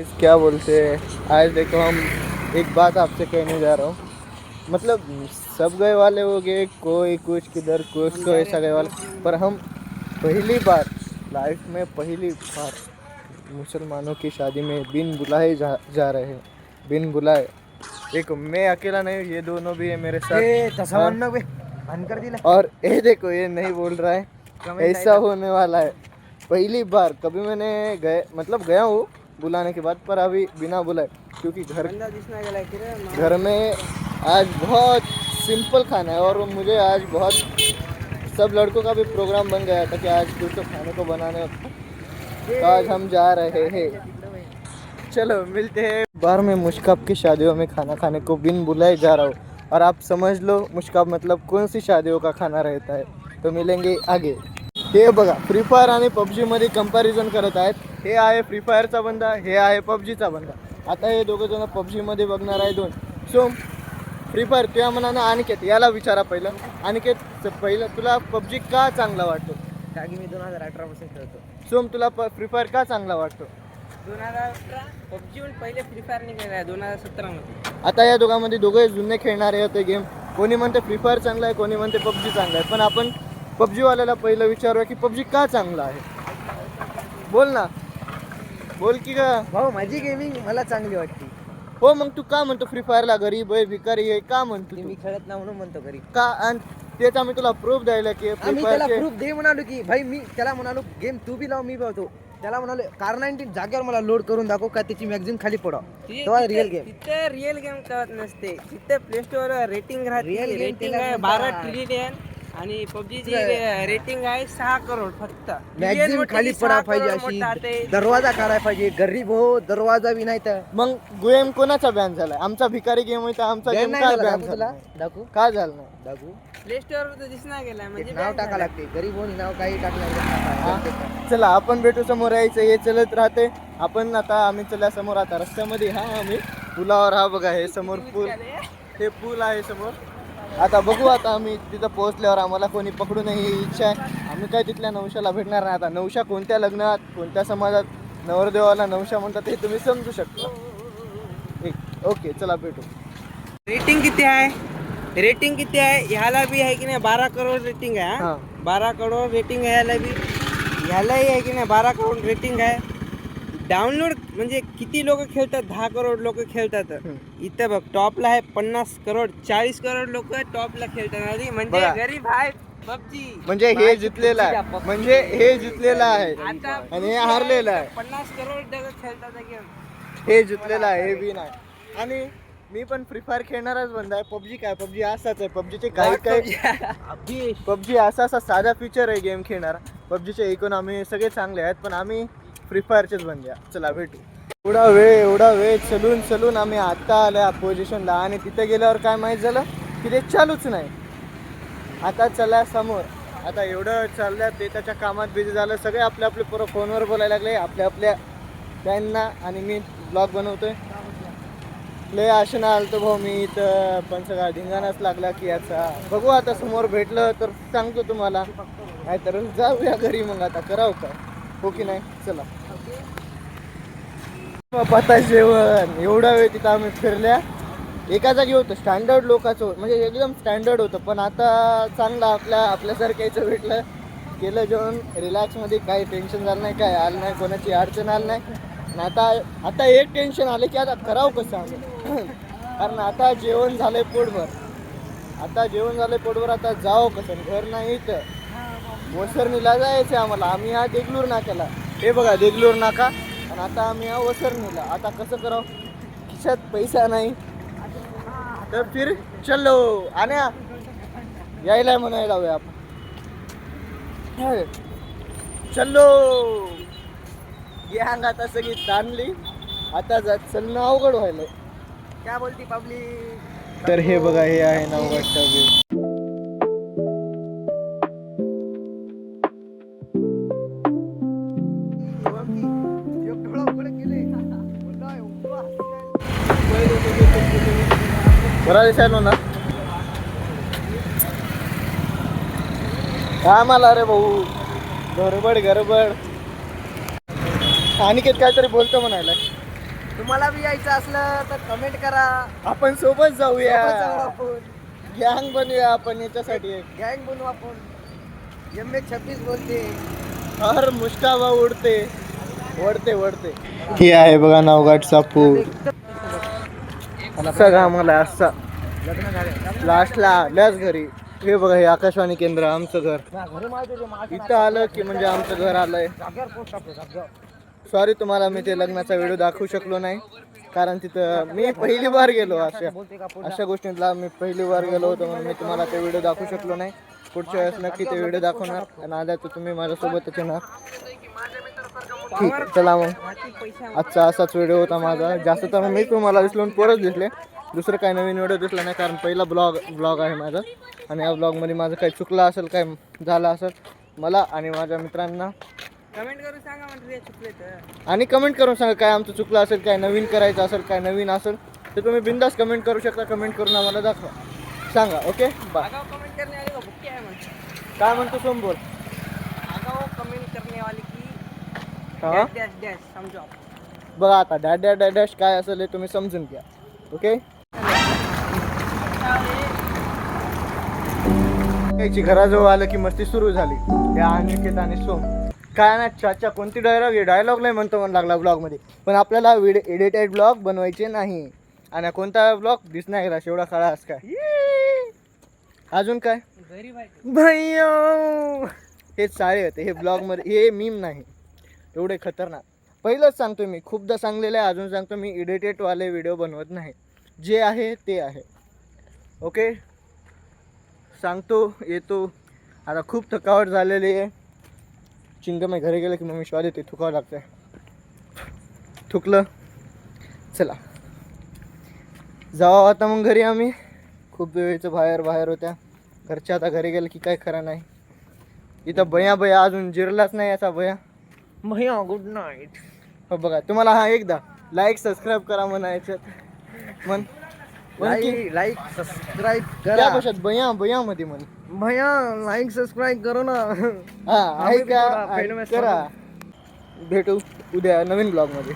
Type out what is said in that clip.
क्या बोलते हैं, आज देखो हम एक बात आपसे कहने जा रहा हूँ। मतलब सब गए वाले हो गए, कोई कुछ किधर कुछ तो ऐसा गए वाला, पर हम पहली बार लाइफ में पहली बार मुसलमानों की शादी में बिन बुलाए जा रहे हैं। बिन बुलाए। देखो मैं अकेला नहीं, ये दोनों भी है मेरे साथ। और ये देखो ये नहीं बोल रहा है, ऐसा होने वाला है। पहली बार कभी मैंने मतलब गया हूँ बुलाने के बाद, पर अभी बिना बुलाए, क्योंकि घर में आज बहुत सिंपल खाना है। और मुझे आज बहुत सब लड़कों का भी प्रोग्राम बन गया था कि आज कुछ तो खाने को बनाने, तो आज हम जा रहे हैं। चलो मिलते हैं। बार में मुश्काब की शादियों में खाना खाने को बिन बुलाए जा रहा हूँ, और आप समझ लो मुश्काब मतलब कौन सी शादियों का खाना रहता है। तो मिलेंगे आगे। हे बघा, फ्री फायर आणि पबजी मध्ये कंपॅरिझन करत आहेत. हे आहे फ्री फायरचा बंदा, हे आहे पबजीचा बंदा. आता हे दोघं जण पबजी मध्ये बघणार आहे दोन. सो फ्री फायर तुझ्या मनानं अनिकेत याला विचारा पहिलं. अनिकेत पहिलं तुला पबजी का चांगला वाटतो? कारण की मी 2018 पासून खेळतो. सोम तुला फ्री फायर का चांगला वाटतो? 2018 पबजी पहिले फ्री फायर निघाला आहे 2017 मध्ये. आता या दोघांमध्ये दोघे जुने खेळणारे होते गेम. कोणी म्हणते फ्री फायर चांगला आहे, कोणी म्हणते पबजी चांगला आहे. पण आपण पबजीवाल्याला पहिलं विचारूया की पबजी का चांगला आहे. बोल ना, बोल की का भाऊ, माझी गेमिंग मला चांगली वाटते. हो, मग तू का म्हणतो फ्री फायरला गरीब आहे भिकारी आहे का म्हणतो मी खेळत नाही म्हणून म्हणतो घरी. का? आणि त्याचा मी तुला प्रूफ द्यायला की आम्ही त्याला प्रूफ दे म्हणालो की भाई, मी त्याला म्हणालो गेम तू बी लाव मी बघतो. त्याला म्हणालो कार19 जागेवर मला लोड करून दाखव का त्याची मॅक्झिम खाली पडाव. तेव्हा रिअल गेम. तिथे रिअल गेम कळत नसते. तिथे प्ले स्टोर रेटिंग राहते. Real game रेटिंग त्याला आहे म्हणतात. 12 ट्रिलियन आणि पबजीची रेटिंग आहे 6 करोड फक्त. मॅक्झिम खाली पडा पाहिजे अशी, दरवाजा काढायला पाहिजे. गरीब हो, दरवाजा बी नाही तर मग गेम कोणाचा बॅन झालाय? आमचा भिकारी गेम आहे तर आमचा गेम काय बॅन झाला? दाखवू काय झालं नाही? दाखवू. प्ले स्टोर वर दिसणार गेलाय म्हणजे नाव टाका लागते. गरीब हो नाव काही टाकलं. चला आपण भेटू. समोर यायचं हे चलत राहते. आपण आता आम्ही चला समोर, आता रस्त्यामध्ये हा आम्ही पुलावर. हा बघा हे समोर पूल, हे पूल आहे समोर. आता बघू, आता आम्ही तिथं पोहोचल्यावर आम्हाला कोणी पकडू नये ही इच्छा आहे. आम्ही काय तिथल्या नवशाला भेटणार नाही. आता नवशा कोणत्या लग्नात कोणत्या समाजात नवरदेवाला नवशा म्हणतात हे तुम्ही समजू शकता. ओके चला भेटू. रेटिंग किती आहे? रेटिंग किती आहे? ह्याला बी आहे की नाही 12 करोड रेटिंग आहे. हा. 12 करोड रेटिंग आहे ह्याला बी. ह्यालाही आहे की नाही 12 करोड रेटिंग आहे. डाउनलोड म्हणजे किती लोक खेळतात? 10 करोड लोक खेळतात. इथं बघ टॉपला आहे 50 करोड, 40 करोड लोक टॉपला खेळतात. म्हणजे बघा. गरीब आहे पबजी. म्हणजे हे जितलेलं आहे, म्हणजे हे जितलेलं आहे आता आणि हे हारलेलं आहे. 50 करोड लोक खेळतात गेम. हे जितलेलं आहे, हे बी नाही. आणि मी पण फ्री फायर खेळणारच बंद आहे. पबजी काय, पबजी असाच आहे. पबजीचे काही पबजी असा साधा फीचर आहे गेम खेळणारा. पबजीचे इकॉनॉमी सगळे चांगले आहेत, पण आम्ही फ्री फायरचेच बंद आहे. चला भेटू. एवढा वेळ चलून आम्ही आता आल्या पोझिशनला, आणि तिथे गेल्यावर काय माहीत झालं की ते चालूच नाही. आता चला समोर. आता एवढं चाललं ते त्याच्या कामात बिझी झालं. सगळे आपल्या आपले फोनवर बोलायला लागले आपल्या त्यांना. आणि मी ब्लॉग बनवतोय. लय आशेनं आलतो भाऊ मी इथं, पण सगळा धिंगाणाच लागला की याचा. बघू आता समोर भेटलं तर सांगतो तुम्हाला, नाहीतर जाऊया घरी. मग आता करावं काय, हो की नाही? चला पता जेवण. एवढा वेळ तिथं आम्ही फिरल्या. एका जागी होतं स्टँडर्ड लोकांचं, म्हणजे एकदम स्टँडर्ड होतं. पण आता चांगलं आपल्यासारख्याचं भेटलं. केलं जेवण रिलॅक्समध्ये, काही टेन्शन झालं नाही, काय आलं नाही, कोणाची अडचण आली नाही. आता एक टेन्शन आलं की आता करावं कसं आम्ही. कारण आता जेवण झालंय पोटभर. आता जावं कसं? घर नाही तर वसरणीला जायचं आम्हाला. आम्ही हा देगलूर नाक्याला, हे बघा देगलूर नाका. आणि आता आम्ही हा वसरणीला. आता कसं करावं? खिशात पैसा नाही तर फिर चलो. आणि यायला म्हणायला हवं आपण. चलो गँग आता सगळी ताणली. आता चलणं अवघड व्हायलंय. काय बोलती पब्लिक? तर हे बघा, हे आहे नवघाट व्ह्यू. बरा दिसायलो ना आम्हाला. रे भाऊ गडबड. अनिकेत काहीतरी बोलतो म्हणायला. तुम्हाला बी यायचं असलं तर कमेंट करा. आपण सोबत जाऊया, सोबत जाऊ आपण, गँग बनूया आपण याच्यासाठी. गँग बनवू आपण. MH26 बोलते. हर मुष्टावा उडते, वडते. हे आहे बघा नावघाटचा पूल. असा आम्हाला असा लग्न झाले लास्टला आल्याच घरी. हे बघा हे आकाशवाणी केंद्र, आमचं घर. घरी माहिती होते इथं आलं की म्हणजे आमचं घर आलंय. जागेवर पोस्ट आपलं जागेवर. सॉरी तुम्हाला मी ते लग्नाचा व्हिडिओ दाखवू शकलो नाही, कारण तिथं मी पहिली बार गेलो. अशा गोष्टींना मी पहिली बार गेलो होतो म्हणून मी तुम्हाला ते व्हिडिओ दाखवू शकलो नाही. पुढच्या वेळेस नक्की ते व्हिडिओ दाखवणार आणि आल्या तर तुम्ही माझ्यासोबतच येणार. ठीक आहे, चला मग आजचा असाच व्हिडिओ होता माझा. जास्त तर मी तुम्हाला विसरून परत दिसले, दुसरं काही नवीन व्हिडिओ दिसला नाही, कारण पहिला ब्लॉग आहे माझा. आणि या ब्लॉगमध्ये माझं काही चुकलं असेल, काय झालं असेल मला आणि माझ्या मित्रांना कमेंट करून सांगा म्हणजे चुकले तर. आणि कमेंट करून सांगा काय आमचं चुकलं असेल, काय नवीन करायचं असेल, काय नवीन असेल तर तुम्ही बिंदास कमेंट करू शकता. कमेंट करून आम्हाला दाखवा, सांगा. Okay bye. आगाव कमेंट करने वाले को बुक क्या है म्हणजे काय म्हणतो सोम बोल. आगाव कमेंट करने वाले की हा डॅश डॅश समजो आप. बघा आता डॅश काय असेल हे तुम्ही समजून घ्या. ओके याची घराजवळ आलं की मस्ती सुरू झाली. या अनिकेत आणि सोम काय ना चाचा कोणती डायलॉग नाही म्हणतो म्हणून लागला ब्लॉगमध्ये, पण आपल्याला एडिटेड ब्लॉग बनवायचे नाही. आणि कोणता ब्लॉग दिसणार गेला शेवढा खळास काय. अजून काय गरीब आहे भैया हेच सारे होते हे ब्लॉगमध्ये. हे मीम नाही एवढे खतरनाक. पहिलंच सांगतो मी, खूपदा सांगलेलं आहे, अजून सांगतो मी, एडिटेडवाले व्हिडिओ बनवत नाही. जे आहे ते आहे. ओके सांगतो येतो. आता खूप थकावट झालेली आहे. चिंगम आहे, घरी गेलं की मम्मी शिवाय देते, थुकावं लागतं. थुकलं, चला जाऊ आता मग घरी. आम्ही खूप वेळेचं बाहेर होत्या घरच्या. आता घरी गेलं की काय खरं नाही. इथं भया अजून जिरलाच नाही याचा भया. भैया गुड नाईट. हो बघा तुम्हाला हा एकदा लाईक सबस्क्राईब करा म्हणायचं म्हण. लाईक सबस्क्राईब त्या करा. भाषेत भया मध्ये म्हण. भैया लाईक सबस्क्राईब करो ना. हा आम्ही ऐका थोडा famous करा. भेटू उद्या नवीन ब्लॉग मध्ये.